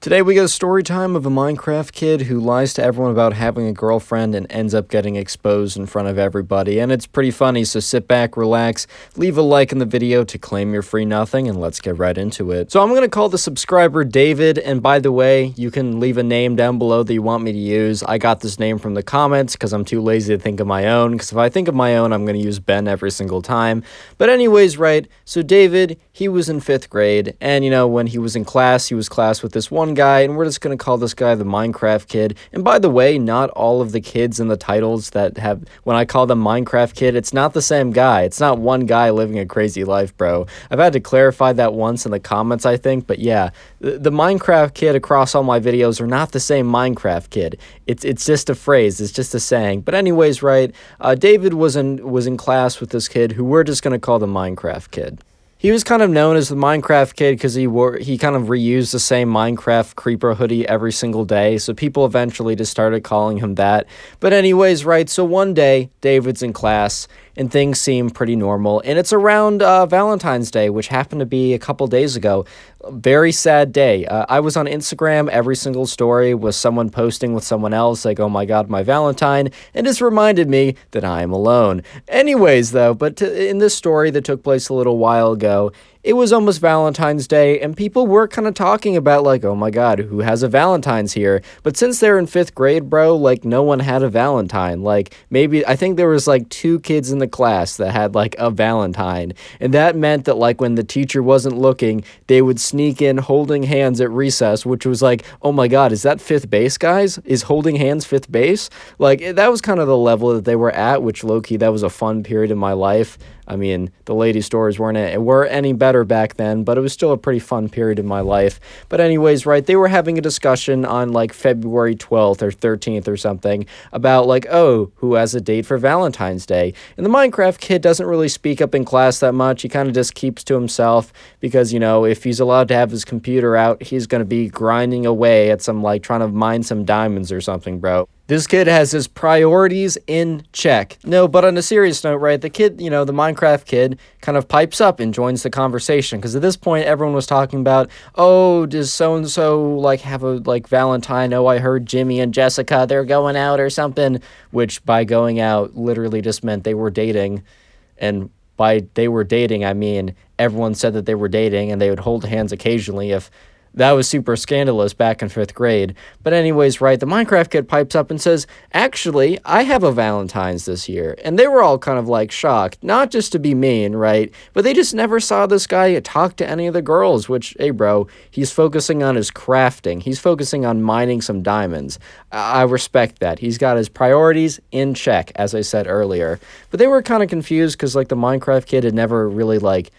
Today we got a story time of a Minecraft kid who lies to everyone about having a girlfriend and ends up getting exposed in front of everybody, and it's pretty funny, so sit back, relax, leave a like in the video to claim your free nothing, and let's get right into it. So I'm going to call the subscriber David, and by the way, you can leave a name down below that you want me to use. I got this name from the comments because I'm too lazy to think of my own, because if I think of my own, I'm going to use Ben every single time. But anyways, right, so David, he was in 5th grade, and when he was in class, he was class with this one guy, and we're just going to call this guy the Minecraft kid. And by the way, not all of the kids in the titles that have, when I call them Minecraft kid, it's not the same guy. It's not one guy living a crazy life, bro. I've had to clarify that once in the comments, I think, but yeah, the Minecraft kid across all my videos are not the same Minecraft kid. It's just a phrase, it's just a saying. But anyways, right, David was in class with this kid who we're just going to call the Minecraft kid. He was kind of known as the Minecraft kid because he kind of reused the same Minecraft creeper hoodie every single day, so people eventually just started calling him that. But anyways, right, so one day, David's in class, and things seem pretty normal, and it's around Valentine's Day, which happened to be a couple days ago. Very sad day. I was on Instagram, every single story was someone posting with someone else, like, oh my god, my Valentine, and this reminded me that I am alone. Anyways, though, but in this story that took place a little while ago, it was almost Valentine's Day, and people were kind of talking about, like, oh my god, who has a Valentine's here? But since they're in 5th grade, bro, like, no one had a Valentine. Like, maybe, I think there was, like, 2 kids in the class that had, like, a Valentine. And that meant that, like, when the teacher wasn't looking, they would sneak in holding hands at recess, which was like, oh my god, is that 5th base, guys? Is holding hands 5th base? Like, that was kind of the level that they were at, which, low-key, that was a fun period in my life. I mean, the lady stores weren't any better back then, but it was still a pretty fun period in my life. But anyways, right, they were having a discussion on, like, February 12th or 13th or something about, like, oh, who has a date for Valentine's Day? And the Minecraft kid doesn't really speak up in class that much. He kind of just keeps to himself because, if he's allowed to have his computer out, he's going to be grinding away at some, like, trying to mine some diamonds or something, bro. This kid has his priorities in check. No, but on a serious note, right, the kid, the Minecraft kid kind of pipes up and joins the conversation, because at this point, everyone was talking about, oh, does so-and-so, like, have a, like, Valentine? Oh, I heard Jimmy and Jessica, they're going out or something, which by going out literally just meant they were dating, and by they were dating, I mean everyone said that they were dating, and they would hold hands occasionally if that was super scandalous back in 5th grade. But anyways, right, the Minecraft kid pipes up and says, actually, I have a Valentine's this year. And they were all kind of, like, shocked. Not just to be mean, right? But they just never saw this guy talk to any of the girls, which, hey, bro, he's focusing on his crafting. He's focusing on mining some diamonds. I respect that. He's got his priorities in check, as I said earlier. But they were kind of confused because, like, the Minecraft kid had never really, like,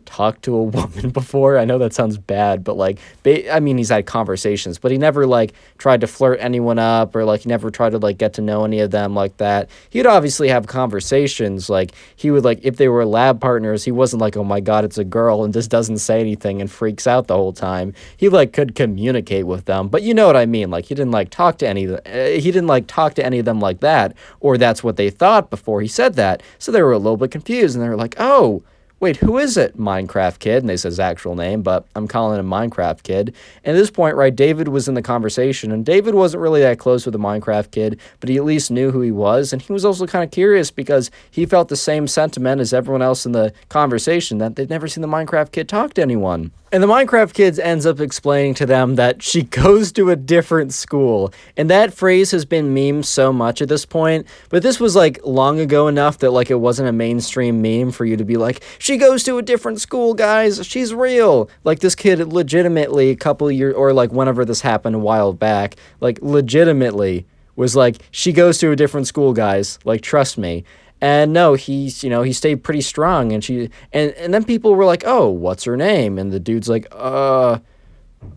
talked to a woman before. I know that sounds bad, but, like, I mean, he's had conversations, but he never, like, tried to flirt anyone up, or, like, he never tried to, like, get to know any of them like that. He'd obviously have conversations, like, he would, like, if they were lab partners, he wasn't like, oh my god, it's a girl, and just doesn't say anything and freaks out the whole time. He, like, could communicate with them, but you know what I mean, like, he didn't, like, talk to any of them like that, or that's what they thought before he said that, so they were a little bit confused, and they were like, oh, wait, who is it, Minecraft kid? And they said his actual name, but I'm calling him Minecraft kid. And at this point, right, David was in the conversation, and David wasn't really that close with the Minecraft kid, but he at least knew who he was, and he was also kind of curious because he felt the same sentiment as everyone else in the conversation, that they'd never seen the Minecraft kid talk to anyone. And the Minecraft kid ends up explaining to them that she goes to a different school. And that phrase has been memed so much at this point. But this was, like, long ago enough that, like, it wasn't a mainstream meme for you to be like, she goes to a different school, guys. She's real. Like, this kid legitimately a couple years, or, like, whenever this happened a while back, like, legitimately was like, she goes to a different school, guys. Like, trust me. And no, he stayed pretty strong, and and then people were like, oh, what's her name? And the dude's like, no,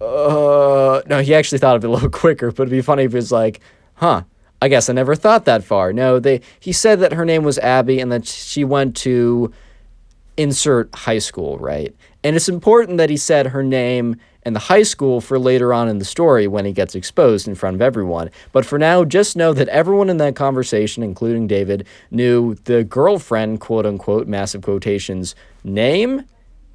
he actually thought of it a little quicker, but it'd be funny if it was like, huh, I guess I never thought that far. No, he said that her name was Abby, and that she went to insert high school, right? And it's important that he said her name and the high school for later on in the story when he gets exposed in front of everyone. But for now, just know that everyone in that conversation, including David, knew the girlfriend, quote-unquote, massive quotations, name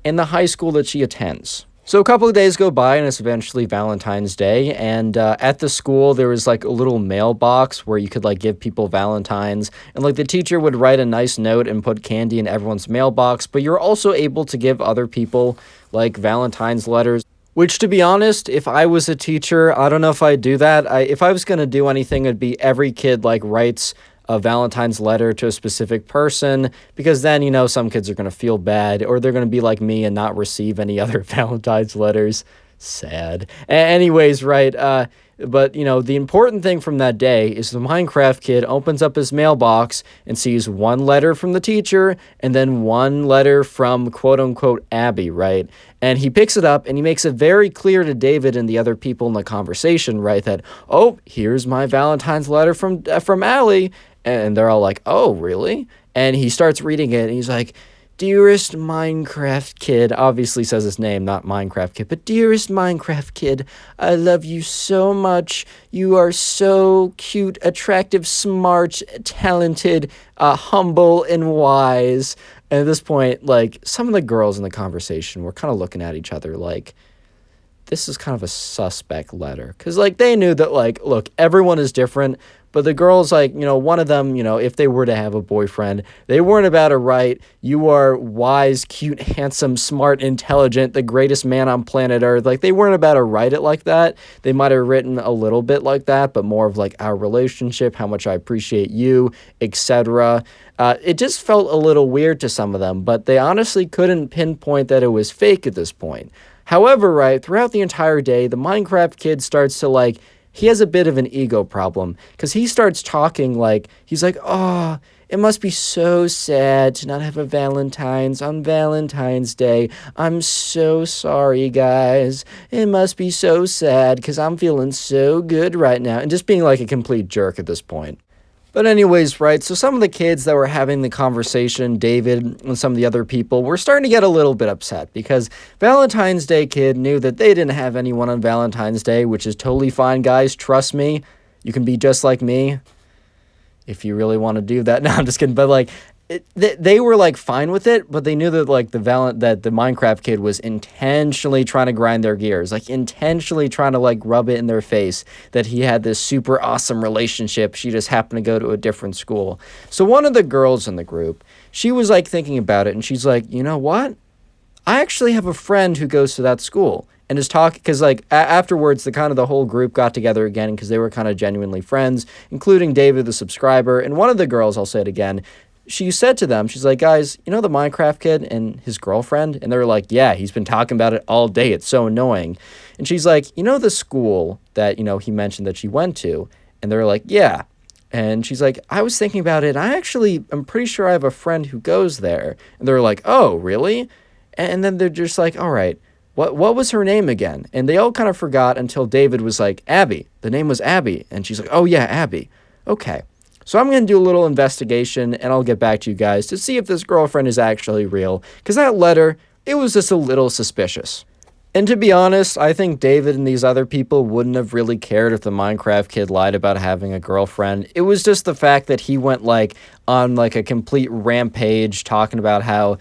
and the high school that she attends. So a couple of days go by and it's eventually Valentine's Day, and at the school there was like a little mailbox where you could like give people Valentines, and like the teacher would write a nice note and put candy in everyone's mailbox, but you're also able to give other people like Valentine's letters. Which, to be honest, if I was a teacher, I don't know if I'd do that. If I was gonna do anything, it'd be every kid like writes a Valentine's letter to a specific person, because then, some kids are gonna feel bad, or they're gonna be like me and not receive any other Valentine's letters. Sad. Anyways, right, but, the important thing from that day is the Minecraft kid opens up his mailbox and sees one letter from the teacher and then one letter from quote unquote Abby, right? And he picks it up and he makes it very clear to David and the other people in the conversation, right, that, oh, here's my Valentine's letter from Allie. And they're all like, oh, really? And he starts reading it and he's like, dearest Minecraft kid, obviously says his name, not Minecraft kid, but dearest Minecraft kid, I love you so much. You are so cute, attractive, smart, talented, humble, and wise. And at this point, like, some of the girls in the conversation were kind of looking at each other like, this is kind of a suspect letter. Because, like, they knew that, like, look, everyone is different. But the girls, like, one of them, if they were to have a boyfriend, they weren't about to write, you are wise, cute, handsome, smart, intelligent, the greatest man on planet Earth. Like, they weren't about to write it like that. They might have written a little bit like that, but more of, like, our relationship, how much I appreciate you, etc. It just felt a little weird to some of them, but they honestly couldn't pinpoint that it was fake at this point. However, right, throughout the entire day, the Minecraft kid starts to, like, he has a bit of an ego problem because he starts talking like, he's like, oh, it must be so sad to not have a Valentine's on Valentine's Day. I'm so sorry, guys. It must be so sad because I'm feeling so good right now. And just being like a complete jerk at this point. But anyways, right, so some of the kids that were having the conversation, David and some of the other people, were starting to get a little bit upset because Valentine's Day kid knew that they didn't have anyone on Valentine's Day, which is totally fine, guys. Trust me. You can be just like me if you really want to do that. No, I'm just kidding. But, like, they were like fine with it, but they knew that like that the Minecraft kid was intentionally trying to grind their gears, like intentionally trying to like rub it in their face that he had this super awesome relationship. She just happened to go to a different school. So one of the girls in the group, she was like thinking about it and she's like, you know what? I actually have a friend who goes to that school. And is talking, because like afterwards, the whole group got together again because they were kind of genuinely friends, including David, the subscriber, and one of the girls, I'll say it again, she said to them, she's like, guys, the Minecraft kid and his girlfriend? And they're like, yeah, he's been talking about it all day. It's so annoying. And she's like, the school that, he mentioned that she went to? And they're like, yeah. And she's like, I was thinking about it. I'm pretty sure I have a friend who goes there. And they're like, oh, really? And then they're just like, all right, what was her name again? And they all kind of forgot until David was like, Abby. The name was Abby. And she's like, oh, yeah, Abby. Okay. So I'm going to do a little investigation, and I'll get back to you guys to see if this girlfriend is actually real. Because that letter, it was just a little suspicious. And to be honest, I think David and these other people wouldn't have really cared if the Minecraft kid lied about having a girlfriend. It was just the fact that he went like on like a complete rampage talking about how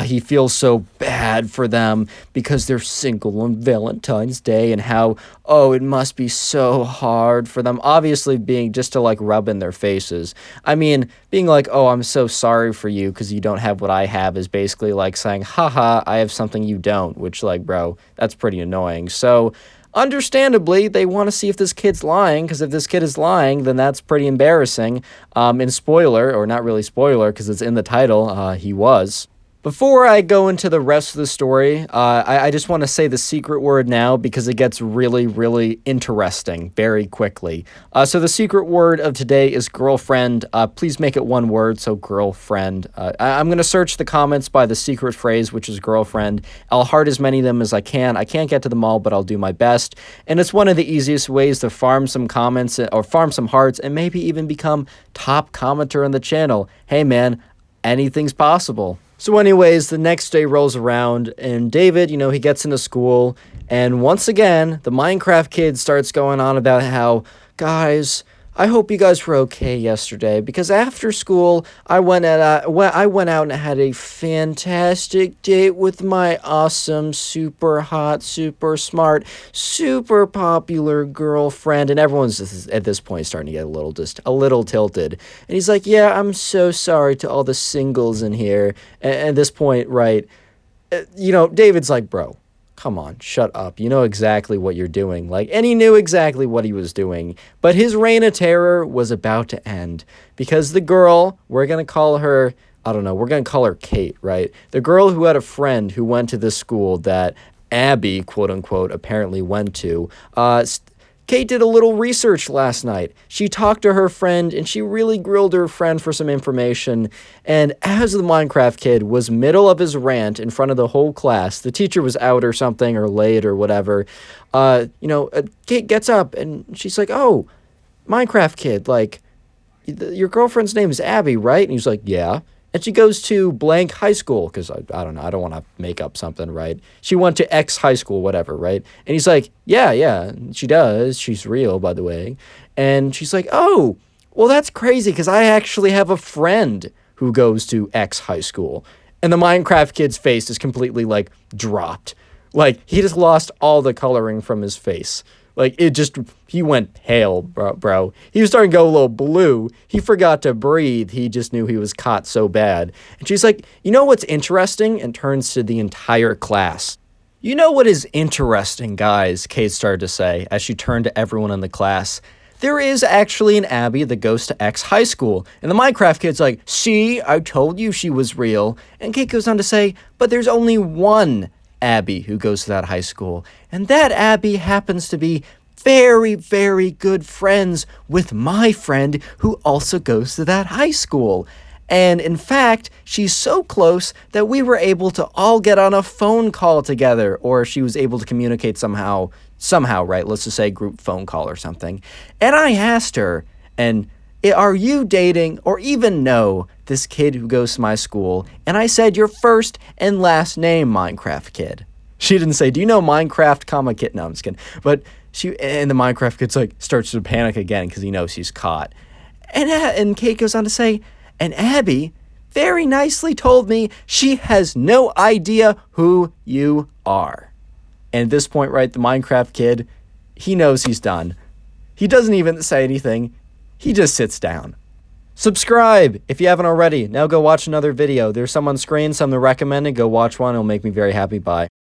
he feels so bad for them because they're single on Valentine's Day and how, oh, it must be so hard for them. Obviously being just to like rub in their faces. I mean, being like, oh, I'm so sorry for you because you don't have what I have is basically like saying, haha, I have something you don't, which like, bro, that's pretty annoying. So understandably, they want to see if this kid's lying, because if this kid is lying, then that's pretty embarrassing. And spoiler, or not really spoiler, because it's in the title, he was. Before I go into the rest of the story, I just want to say the secret word now because it gets really, really interesting very quickly. So the secret word of today is girlfriend. Please make it one word, so girlfriend. I'm going to search the comments by the secret phrase, which is girlfriend. I'll heart as many of them as I can. I can't get to them all, but I'll do my best. And it's one of the easiest ways to farm some comments or farm some hearts and maybe even become top commenter on the channel. Hey, man, anything's possible. So anyways, the next day rolls around, and David, he gets into school, and once again, the Minecraft kid starts going on about how, guys, I hope you guys were okay yesterday because after school I went out and had a fantastic date with my awesome, super hot, super smart, super popular girlfriend, and everyone's at this point starting to get just a little tilted. And he's like, "Yeah, I'm so sorry to all the singles in here." And at this point, right, David's like, "Bro, come on, shut up. You know exactly what you're doing." And he knew exactly what he was doing. But his reign of terror was about to end because the girl, we're going to call her, I don't know, we're going to call her Kate, right? The girl who had a friend who went to this school that Abby, quote unquote, apparently went to, Kate did a little research last night. She talked to her friend and she really grilled her friend for some information. And as the Minecraft kid was middle of his rant in front of the whole class, the teacher was out or something or late or whatever. Kate gets up and she's like, "Oh, Minecraft kid, your girlfriend's name is Abby, right?" And he's like, "Yeah." And she goes to blank high school because I don't know, I don't want to make up something, right? She went to X high school, whatever, right? And he's like, yeah, she does. She's real, by the way. And she's like, "Oh, well, that's crazy because I actually have a friend who goes to X high school." And the Minecraft kid's face is completely dropped. He just lost all the coloring from his face. He went pale, bro. He was starting to go a little blue. He forgot to breathe. He just knew he was caught so bad. And she's like, "You know what's interesting?" And turns to the entire class. "You know what is interesting, guys," Kate started to say as she turned to everyone in the class. "There is actually an Abby that goes to X high school." And the Minecraft kid's like, "See, I told you she was real." And Kate goes on to say, "But there's only one Abby who goes to that high school. And that Abby happens to be very, very good friends with my friend who also goes to that high school. And in fact, she's so close that we were able to all get on a phone call together, or she was able to communicate somehow, right? Let's just say group phone call or something. And I asked her, are you dating or even know this kid who goes to my school?" And I said, "Your first and last name, Minecraft kid." She didn't say, "Do you know Minecraft, kid?" No, I'm just kidding. But the Minecraft kid's starts to panic again because he knows he's caught. And Kate goes on to say, "And Abby very nicely told me she has no idea who you are." And at this point, right, the Minecraft kid, he knows he's done. He doesn't even say anything. He just sits down. Subscribe if you haven't already. Now go watch another video. There's some on screen, some to recommend. Go watch one. It'll make me very happy. Bye.